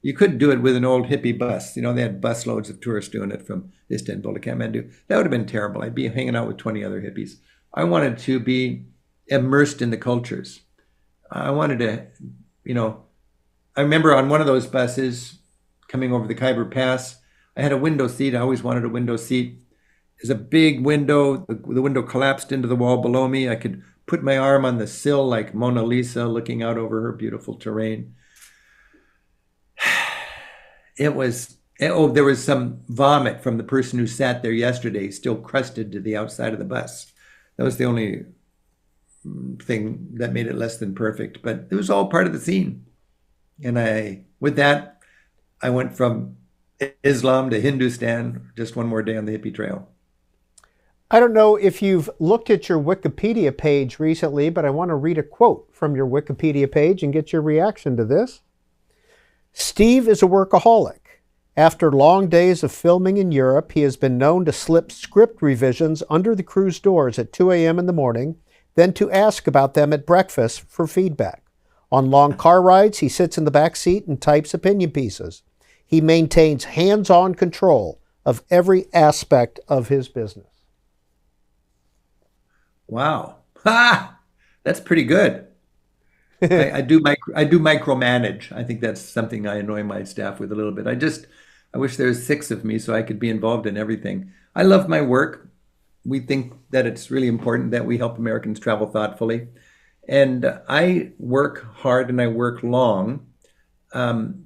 You couldn't do it with an old hippie bus. They had bus loads of tourists doing it from Istanbul to Kathmandu. That would have been terrible. I'd be hanging out with 20 other hippies. I wanted to be immersed in the cultures. I wanted to, I remember on one of those buses coming over the Khyber Pass, I had a window seat. I always wanted a window seat. There's a big window. The window collapsed into the wall below me. I could put my arm on the sill like Mona Lisa looking out over her beautiful terrain. There was some vomit from the person who sat there yesterday, still crusted to the outside of the bus. That was the only thing that made it less than perfect, but it was all part of the scene. And with that, I went from Islam to Hindustan, just one more day on the Hippie Trail. I don't know if you've looked at your Wikipedia page recently, but I want to read a quote from your Wikipedia page and get your reaction to this. Steve is a workaholic. After long days of filming in Europe, he has been known to slip script revisions under the crew's doors at 2 a.m. in the morning, then to ask about them at breakfast for feedback. On long car rides, he sits in the back seat and types opinion pieces. He maintains hands-on control of every aspect of his business. Wow. That's pretty good. I do micromanage. I think that's something I annoy my staff with a little bit. I wish there was 6 of me so I could be involved in everything. I love my work. We think that it's really important that we help Americans travel thoughtfully. And I work hard and I work long.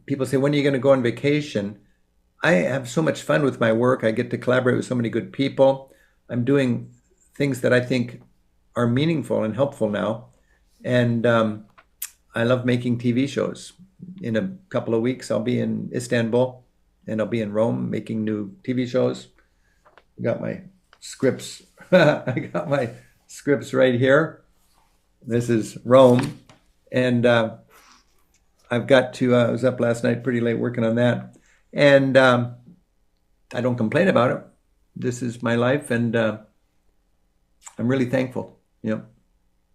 People say, when are you going to go on vacation? I have so much fun with my work. I get to collaborate with so many good people. I'm doing things that I think are meaningful and helpful now. And I love making TV shows. In a couple of weeks, I'll be in Istanbul and I'll be in Rome making new TV shows. I got my scripts. I got my scripts right here. This is Rome. And I've got to, I was up last night pretty late working on that. And I don't complain about it. This is my life, and I'm really thankful. Yep.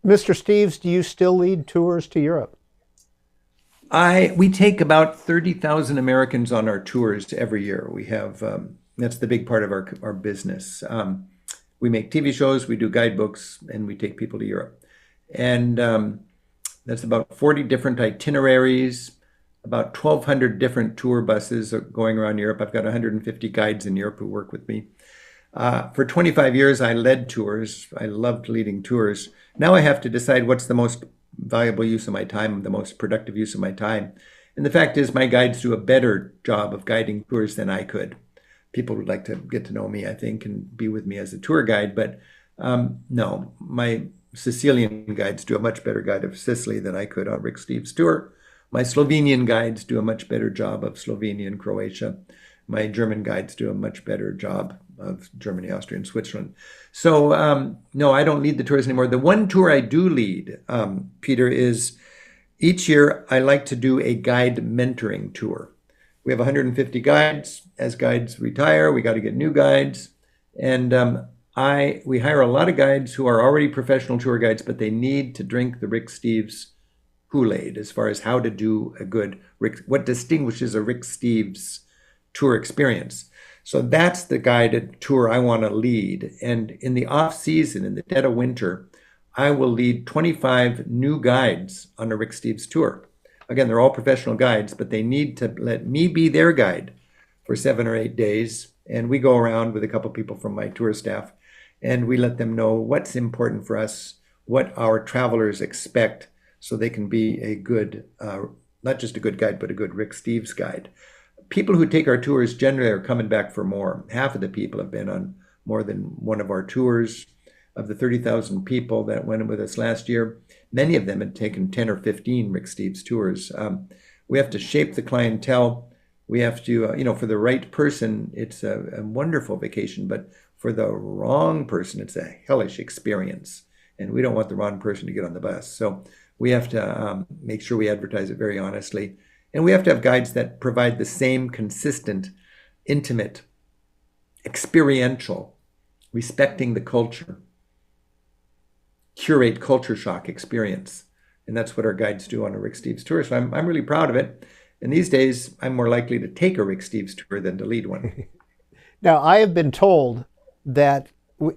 Mr. Steves, do you still lead tours to Europe? We take about 30,000 Americans on our tours every year. We have, that's the big part of our business. We make TV shows, we do guidebooks, and we take people to Europe. And that's about 40 different itineraries, about 1,200 different tour buses are going around Europe. I've got 150 guides in Europe who work with me. For 25 years, I led tours. I loved leading tours. Now I have to decide what's the most valuable use of my time, the most productive use of my time. And the fact is, my guides do a better job of guiding tours than I could. People would like to get to know me, I think, and be with me as a tour guide. But no, my Sicilian guides do a much better guide of Sicily than I could on Rick Steves' tour. My Slovenian guides do a much better job of Slovenia and Croatia. My German guides do a much better job of Germany, Austria, and Switzerland. So no, I don't lead the tours anymore. The one tour I do lead, Peter, is Each year, I like to do a guide mentoring tour. We have 150 guides. As guides retire, we got to get new guides. And we hire a lot of guides who are already professional tour guides, but they need to drink the Rick Steves Kool-Aid as far as how to do a good what distinguishes a Rick Steves tour experience. So that's the guided tour I want to lead. And in the off season, in the dead of winter, I will lead 25 new guides on a Rick Steves tour. Again, they're all professional guides, but they need to let me be their guide for 7 or 8 days. And we go around with a couple people from my tour staff, and we let them know what's important for us, what our travelers expect, so they can be a good, not just a good guide, but a good Rick Steves guide. People who take our tours generally are coming back for more. Half of the people have been on more than one of our tours. Of the 30,000 people that went with us last year, many of them had taken 10 or 15 Rick Steves tours. We have to shape the clientele. We have to, for the right person, it's a wonderful vacation, but for the wrong person, it's a hellish experience. And we don't want the wrong person to get on the bus. So we have to make sure we advertise it very honestly. And we have to have guides that provide the same consistent, intimate, experiential, respecting the culture, curate culture shock experience. And that's what our guides do on a Rick Steves tour. So I'm really proud of it. And these days, I'm more likely to take a Rick Steves tour than to lead one. Now, I have been told that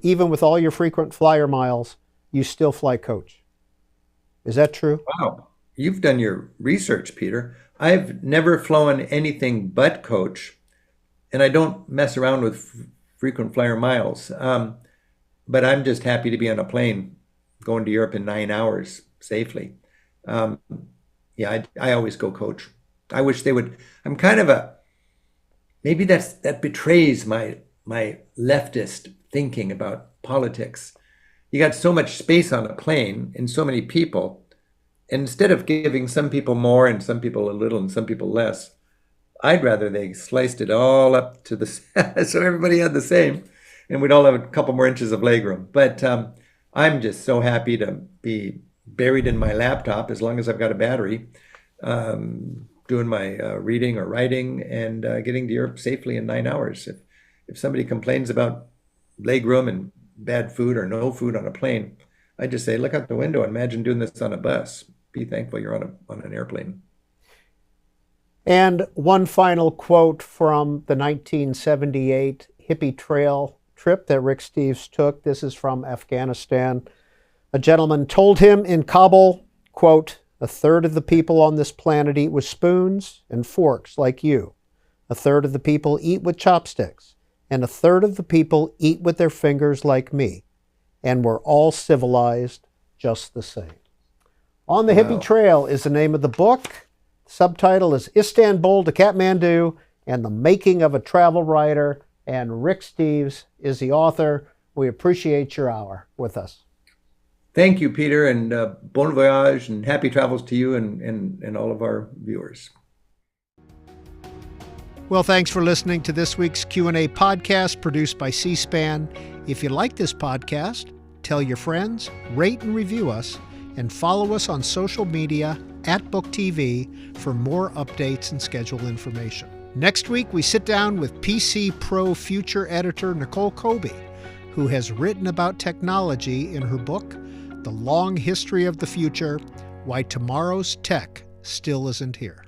even with all your frequent flyer miles, you still fly coach. Is that true? Wow. You've done your research, Peter. I've never flown anything but coach, and I don't mess around with frequent flyer miles. But I'm just happy to be on a plane going to Europe in 9 hours safely. I always go coach. I wish they would. I'm kind of maybe that betrays my leftist thinking about politics. You got so much space on a plane and so many people. And instead of giving some people more and some people a little and some people less, I'd rather they sliced it all up to the so everybody had the same, and we'd all have a couple more inches of legroom. But I'm just so happy to be buried in my laptop as long as I've got a battery, doing my reading or writing and getting to Europe safely in 9 hours. If somebody complains about legroom and bad food or no food on a plane, I just say, look out the window and imagine doing this on a bus. Be thankful you're on an airplane. And one final quote from the 1978 Hippie Trail trip that Rick Steves took. This is from Afghanistan. A gentleman told him in Kabul, quote, "A third of the people on this planet eat with spoons and forks like you. A third of the people eat with chopsticks. And a third of the people eat with their fingers like me. And we're all civilized just the same." On the Hippie Trail is the name of the book. The subtitle is Istanbul to Kathmandu and the Making of a Travel Writer. And Rick Steves is the author. We appreciate your hour with us. Thank you, Peter, and bon voyage and happy travels to you and all of our viewers. Well, thanks for listening to this week's Q&A podcast produced by C-SPAN. If you like this podcast, tell your friends, rate and review us, and follow us on social media @BookTV for more updates and schedule information. Next week, we sit down with PC Pro future editor Nicole Colby, who has written about technology in her book, The Long History of the Future: Why Tomorrow's Tech Still Isn't Here.